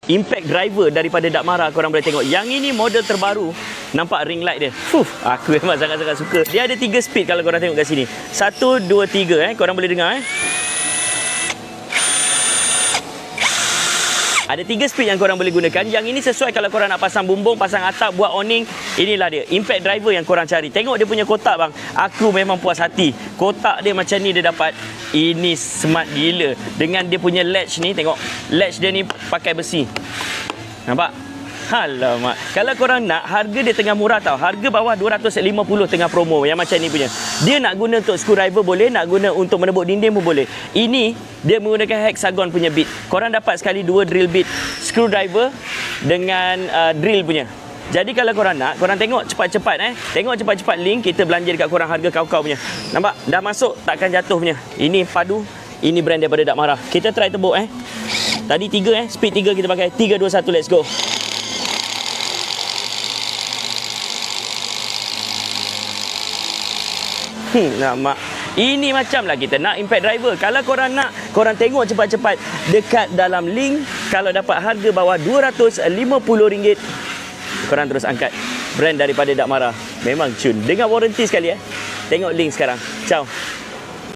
Impact driver daripada Dakmara, korang boleh tengok. Yang ini model terbaru. Nampak ring light dia. Aku memang sangat-sangat suka. Dia ada 3 speed kalau korang tengok kat sini. 1, 2, 3 korang boleh dengar Ada 3 speed yang korang boleh gunakan. Yang ini sesuai kalau korang nak pasang bumbung, pasang atap, buat awning. Inilah dia, impact driver yang korang cari. Tengok dia punya kotak bang. Aku memang puas hati. Kotak dia macam ni dia dapat. Ini smart gila. Dengan dia punya latch ni, tengok. Latch dia ni pakai besi. Nampak? Alamak. Kalau korang nak, harga dia tengah murah tau. Harga bawah 250 tengah promo yang macam ni punya. Dia nak guna untuk screwdriver boleh, nak guna untuk menebuk dinding pun boleh. Ini dia menggunakan hexagon punya bit. Korang dapat sekali 2 drill bit, screwdriver dengan drill punya. Jadi kalau korang nak, korang tengok cepat-cepat Tengok cepat-cepat link kita belanja dekat korang harga kau-kau punya. Nampak? Dah masuk takkan jatuh punya. Ini padu, ini brand daripada Dakmara. Kita try tebuk Tadi 3 speed 3 kita pakai. 3 2 1 let's go. Nampak? Ini macam lah kita nak impact driver. Kalau korang nak, korang tengok cepat-cepat dekat dalam link. Kalau dapat harga bawah RM250, korang terus angkat. Brand daripada Dakmara. Memang cun. Dengan warranty sekali Tengok link sekarang. Ciao.